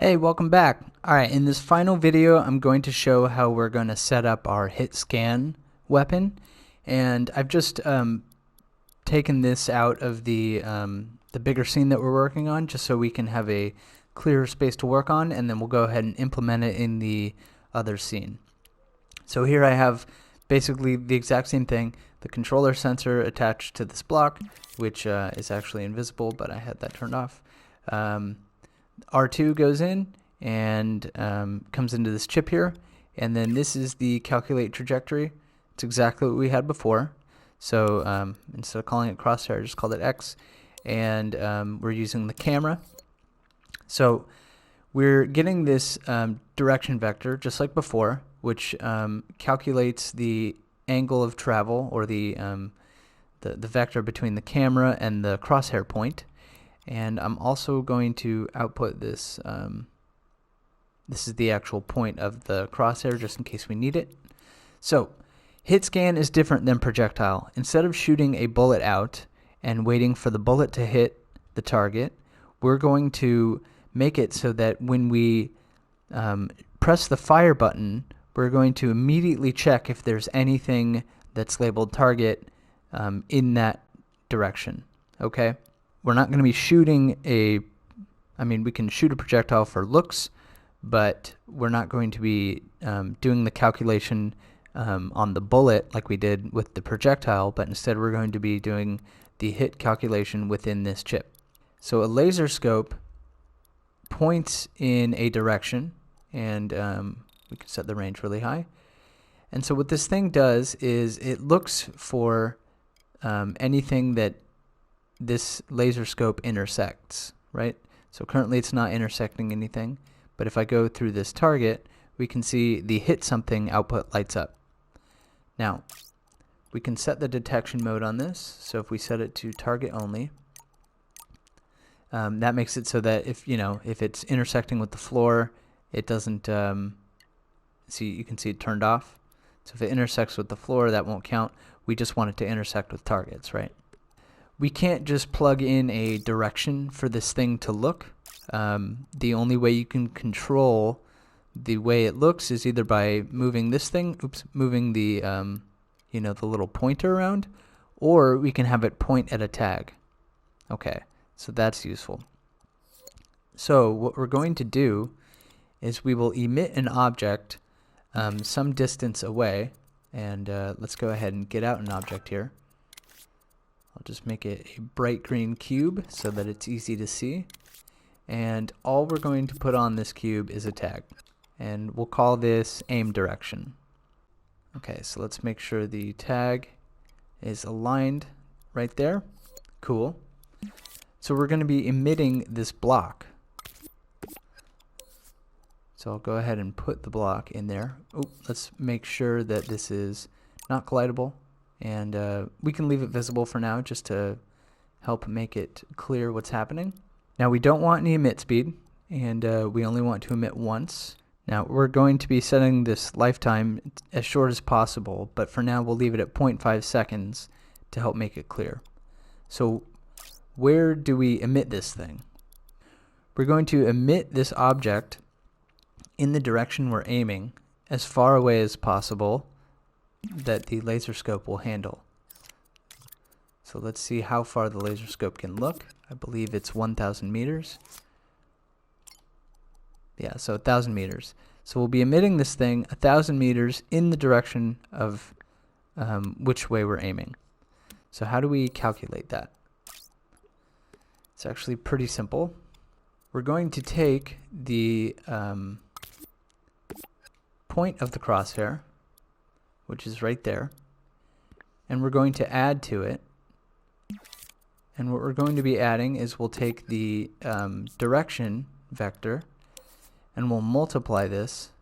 Hey, welcome back. Alright, in this final video I'm going to show how we're going to set up our Hitscan weapon, and I've just taken this out of the bigger scene that we're working on just so we can have a clearer space to work on, and then we'll go ahead and implement it in the other scene. So here I have basically the exact same thing, the controller sensor attached to this block, which is actually invisible, but I had that turned off. R2 goes in and comes into this chip here, and then this is the calculate trajectory. It's exactly what we had before. So instead of calling it crosshair, I just called it X, and we're using the camera. So we're getting this direction vector just like before, which calculates the angle of travel, or the vector between the camera and the crosshair point. And I'm also going to output this. This is the actual point of the crosshair, just in case we need it. So Hitscan is different than projectile. Instead of shooting a bullet out and waiting for the bullet to hit the target, we're going to make it so that when we press the fire button, we're going to immediately check if there's anything that's labeled target in that direction. Okay? We're not going to be shooting we can shoot a projectile for looks, but we're not going to be doing the calculation on the bullet like we did with the projectile, but instead we're going to be doing the hit calculation within this chip. So a laser scope points in a direction, and we can set the range really high. And so what this thing does is it looks for anything that this laser scope intersects, right? So currently it's not intersecting anything, but if I go through this target, we can see the hit something output lights up. Now, we can set the detection mode on this. So if we set it to target only, that makes it so that if it's intersecting with the floor, it doesn't you can see it turned off. So if it intersects with the floor, that won't count. We just want it to intersect with targets, right? We can't just plug in a direction for this thing to look. The only way you can control the way it looks is either by moving this thing, moving the the little pointer around, or we can have it point at a tag. Okay, so that's useful. So what we're going to do is we will emit an object some distance away, and let's go ahead and get out an object here. I'll just make it a bright green cube so that it's easy to see. And all we're going to put on this cube is a tag. And we'll call this aim direction. Okay, so let's make sure the tag is aligned right there. Cool. So we're going to be emitting this block. So I'll go ahead and put the block in there. Let's make sure that this is not collidable. And we can leave it visible for now just to help make it clear what's happening. Now we don't want any emit speed, and we only want to emit once. Now we're going to be setting this lifetime as short as possible, but for now we'll leave it at 0.5 seconds to help make it clear. So where do we emit this thing? We're going to emit this object in the direction we're aiming, as far away as possible that the laser scope will handle. So let's see how far the laser scope can look. I believe it's 1,000 meters. Yeah, so 1,000 meters. So we'll be emitting this thing 1,000 meters in the direction of which way we're aiming. So how do we calculate that? It's actually pretty simple. We're going to take the point of the crosshair, which is right there, and we're going to add to it. And what we're going to be adding is we'll take the direction vector and we'll multiply this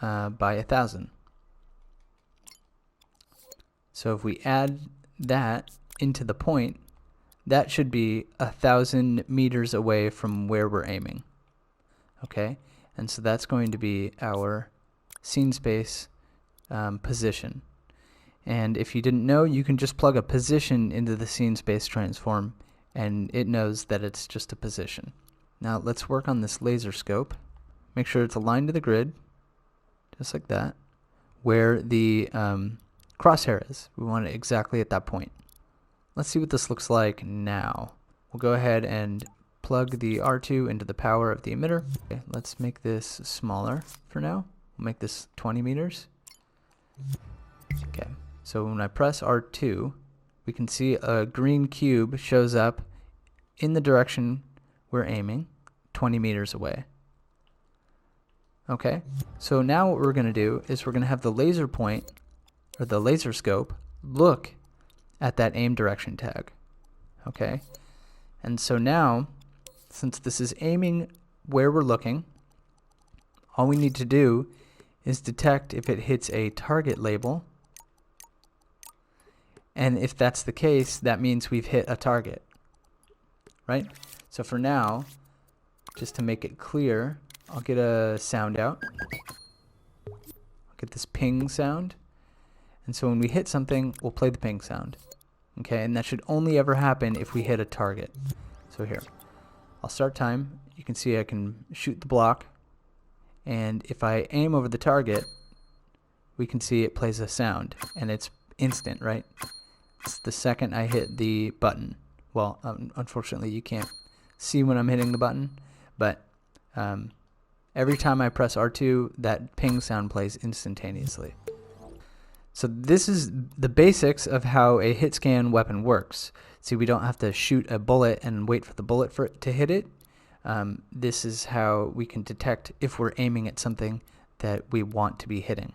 by 1,000. So if we add that into the point, that should be 1,000 meters away from where we're aiming. Okay, and so that's going to be our scene space position. And if you didn't know, you can just plug a position into the scene space transform, and it knows that it's just a position. Now let's work on this laser scope. Make sure it's aligned to the grid, just like that, where the crosshair is. We want it exactly at that point. Let's see what this looks like now. We'll go ahead and plug the R2 into the power of the emitter. Okay, let's make this smaller for now. We'll make this 20 meters. Okay, so when I press R2, we can see a green cube shows up in the direction we're aiming, 20 meters away. Okay, so now what we're going to do is we're going to have the laser point, or the laser scope, look at that aim direction tag. Okay, and so now, since this is aiming where we're looking, all we need to do is detect if it hits a target label. And if that's the case, that means we've hit a target, right? So for now, just to make it clear, I'll get a sound out. I'll get this ping sound. And so when we hit something, we'll play the ping sound. Okay, and that should only ever happen if we hit a target. So here, I'll start time. You can see I can shoot the block. And if I aim over the target, we can see it plays a sound. And it's instant, right? It's the second I hit the button. Well, unfortunately, you can't see when I'm hitting the button, but every time I press R2, that ping sound plays instantaneously. So this is the basics of how a hit scan weapon works. See, we don't have to shoot a bullet and wait for the bullet for it to hit it. This is how we can detect if we're aiming at something that we want to be hitting.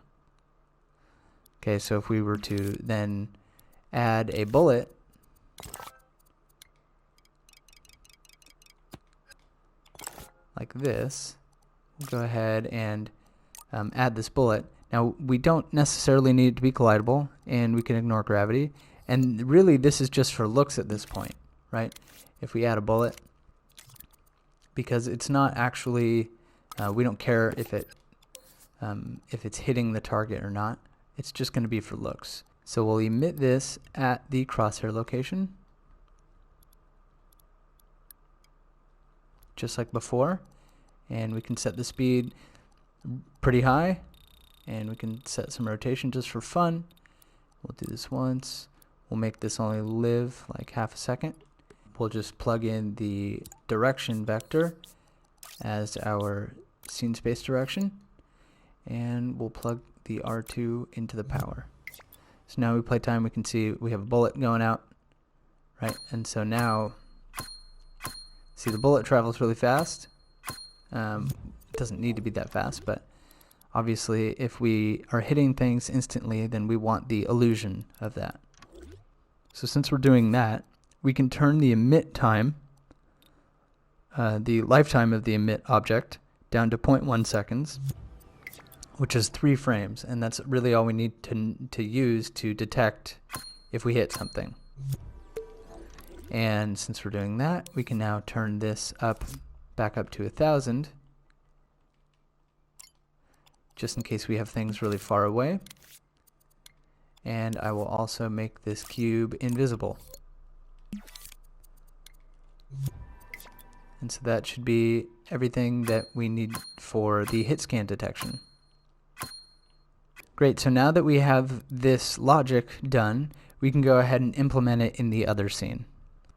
Okay, so if we were to then add a bullet, like this, we'll go ahead and add this bullet. Now we don't necessarily need it to be collidable, and we can ignore gravity, and really this is just for looks at this point, right? If we add a bullet, because it's not actually, we don't care if it's hitting the target or not. It's just going to be for looks. So we'll emit this at the crosshair location, just like before, and we can set the speed pretty high, and we can set some rotation just for fun. We'll do this once. We'll make this only live like half a second. We'll just plug in the direction vector as our scene space direction, and we'll plug the R2 into the power. So now we play time, we can see we have a bullet going out, right? And so now, see, the bullet travels really fast. It doesn't need to be that fast, but obviously if we are hitting things instantly, then we want the illusion of that. So since we're doing that, we can turn the emit time, the lifetime of the emit object, down to 0.1 seconds. Which is 3 frames, and that's really all we need to use to detect if we hit something. And since we're doing that, we can now turn this back up to 1000, just in case we have things really far away. And I will also make this cube invisible. And so that should be everything that we need for the hit scan detection. Great, so now that we have this logic done, we can go ahead and implement it in the other scene.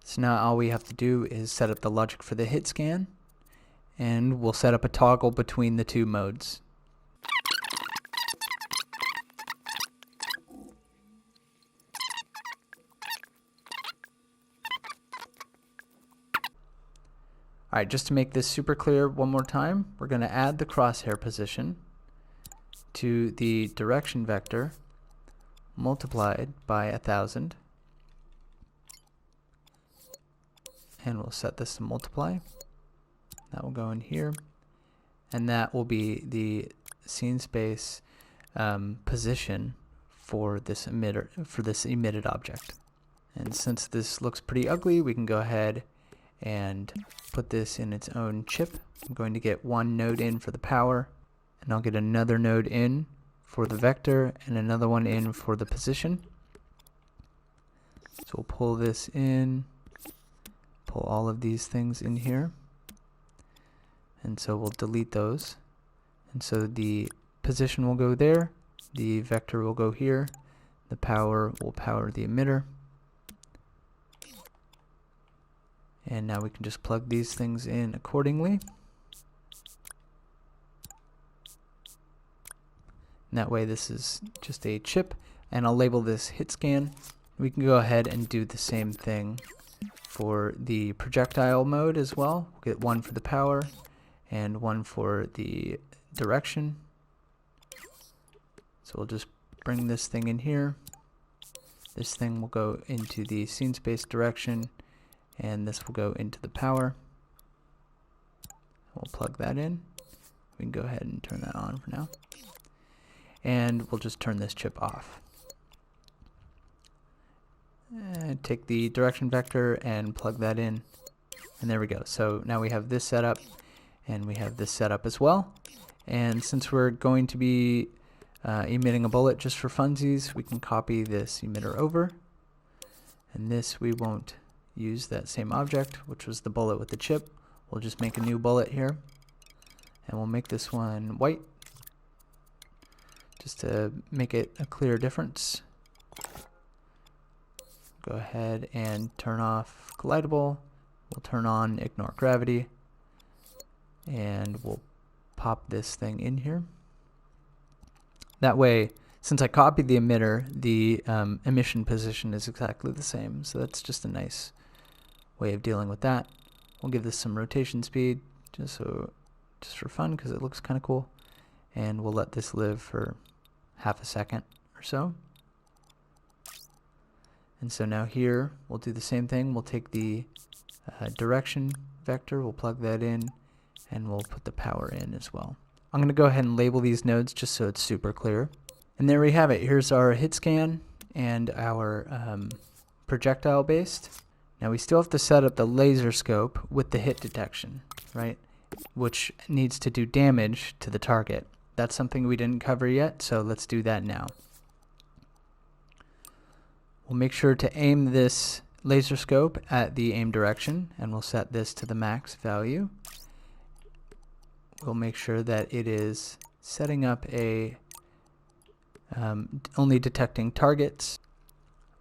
So now all we have to do is set up the logic for the hit scan, and we'll set up a toggle between the two modes. Alright, just to make this super clear one more time, we're going to add the crosshair position to the direction vector multiplied by 1000, and we'll set this to multiply. That will go in here, and that will be the scene space position for this emitter, for this emitted object. And since this looks pretty ugly, we can go ahead and put this in its own chip. I'm going to get one node in for the power, and I'll get another node in for the vector and another one in for the position. So we'll pull this in, pull all of these things in here, and so we'll delete those. And so the position will go there, the vector will go here, the power will power the emitter. And now we can just plug these things in accordingly. And that way this is just a chip, and I'll label this Hitscan. We can go ahead and do the same thing for the projectile mode as well. We'll get one for the power and one for the direction. So we'll just bring this thing in here. This thing will go into the scene space direction, and this will go into the power. We'll plug that in. We can go ahead and turn that on for now. And we'll just turn this chip off. And take the direction vector and plug that in. And there we go. So now we have this setup, and we have this setup as well. And since we're going to be emitting a bullet just for funsies, we can copy this emitter over. And this we won't use that same object, which was the bullet with the chip. We'll just make a new bullet here. And we'll make this one white, just to make it a clear difference. Go ahead and turn off collidable. We'll turn on ignore gravity, and we'll pop this thing in here. That way, since I copied the emitter, the emission position is exactly the same. So that's just a nice way of dealing with that. We'll give this some rotation speed just for fun, because it looks kind of cool. And we'll let this live for half a second or so. And so now here we'll do the same thing. We'll take the direction vector, we'll plug that in, and we'll put the power in as well. I'm going to go ahead and label these nodes just so it's super clear. And there we have it. Here's our Hitscan and our projectile-based. Now we still have to set up the laser scope with the hit detection, right? Which needs to do damage to the target. That's something we didn't cover yet, so let's do that now. We'll make sure to aim this laser scope at the aim direction, and we'll set this to the max value. We'll make sure that it is setting up a only detecting targets.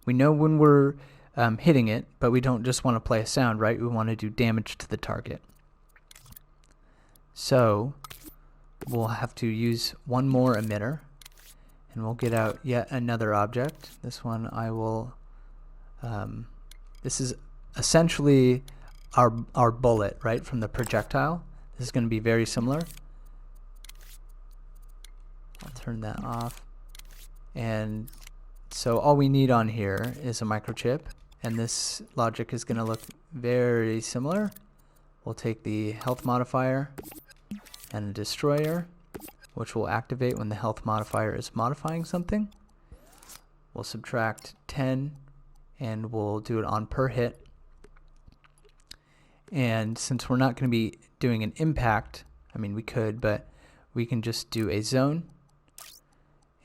We know when we're hitting it, but we don't just want to play a sound, right? We want to do damage to the target. So we'll have to use one more emitter, and we'll get out yet another object. This one I will, this is essentially our bullet, right, from the projectile. This is going to be very similar. I'll turn that off. And so all we need on here is a microchip, and this logic is going to look very similar. We'll take the health modifier and a destroyer, which will activate when the health modifier is modifying something. We'll subtract 10, and we'll do it on per hit. And since we're not going to be doing an impact, I mean we could, but we can just do a zone,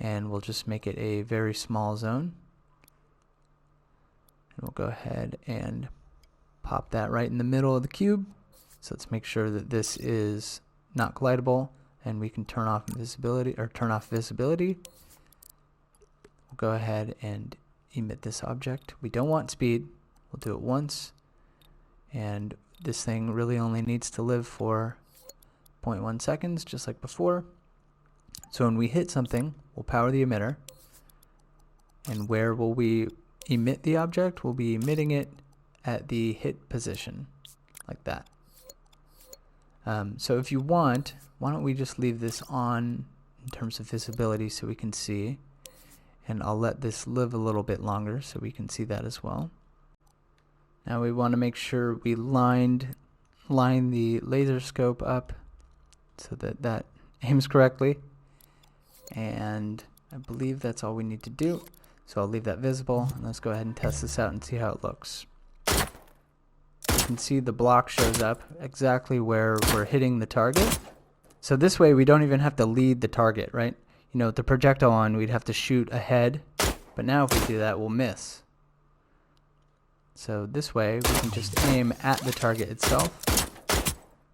and we'll just make it a very small zone. And we'll go ahead and pop that right in the middle of the cube. So let's make sure that this is not collidable, and we can turn off visibility, or turn off visibility. We'll go ahead and emit this object. We don't want speed. We'll do it once, and this thing really only needs to live for 0.1 seconds, just like before. So when we hit something, we'll power the emitter, and where will we emit the object? We'll be emitting it at the hit position, like that. So if you want, why don't we just leave this on in terms of visibility so we can see, and I'll let this live a little bit longer so we can see that as well. Now we want to make sure we line the laser scope up so that that aims correctly, and I believe that's all we need to do. So I'll leave that visible, and let's go ahead and test this out and see how it looks. You can see the block shows up exactly where we're hitting the target. So this way we don't even have to lead the target, right? You know, with the projectile on, we'd have to shoot ahead, but now if we do that, we'll miss. So this way we can just aim at the target itself,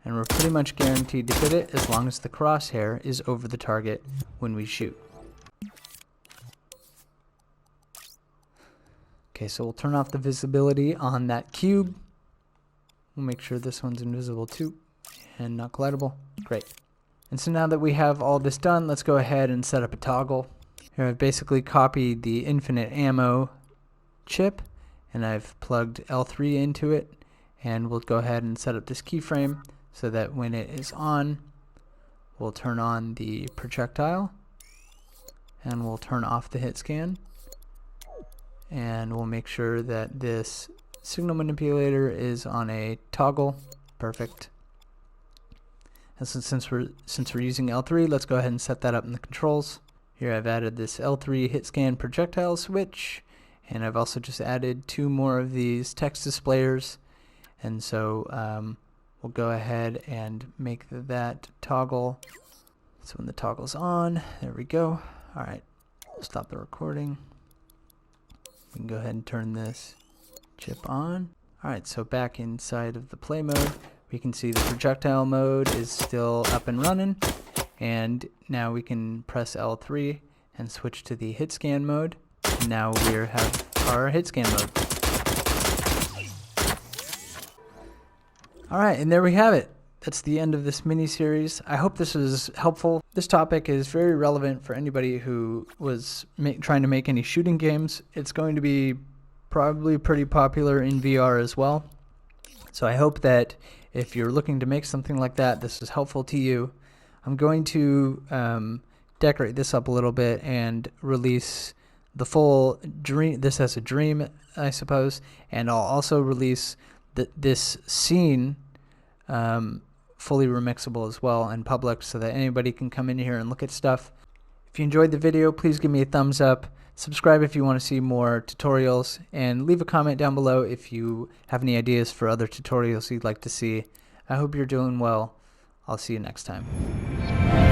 and we're pretty much guaranteed to hit it as long as the crosshair is over the target when we shoot. Okay, so we'll turn off the visibility on that cube. We'll make sure this one's invisible too and not collidable. Great. And so now that we have all this done, let's go ahead and set up a toggle. Here I've basically copied the infinite ammo chip and I've plugged L3 into it, and we'll go ahead and set up this keyframe so that when it is on, we'll turn on the projectile and we'll turn off the hit scan, and we'll make sure that this signal manipulator is on a toggle. Perfect. And since we're using L3, let's go ahead and set that up in the controls. Here I've added this L3 hit scan projectile switch, and I've also just added 2 more of these text displayers, and so we'll go ahead and make that toggle. So when the toggle's on, there we go. Alright, stop the recording. We can go ahead and turn this chip on. Alright, so back inside of the play mode, we can see the projectile mode is still up and running, and now we can press L3 and switch to the hit scan mode. And now we have our hit scan mode. Alright, and there we have it. That's the end of this mini-series. I hope this was helpful. This topic is very relevant for anybody who was trying to make any shooting games. It's going to be probably pretty popular in VR as well. So I hope that if you're looking to make something like that, this is helpful to you. I'm going to decorate this up a little bit and release the full dream. This as a dream, I suppose, and I'll also release this scene fully remixable as well and public, so that anybody can come in here and look at stuff. If you enjoyed the video, please give me a thumbs up. Subscribe if you want to see more tutorials, and leave a comment down below if you have any ideas for other tutorials you'd like to see. I hope you're doing well. I'll see you next time.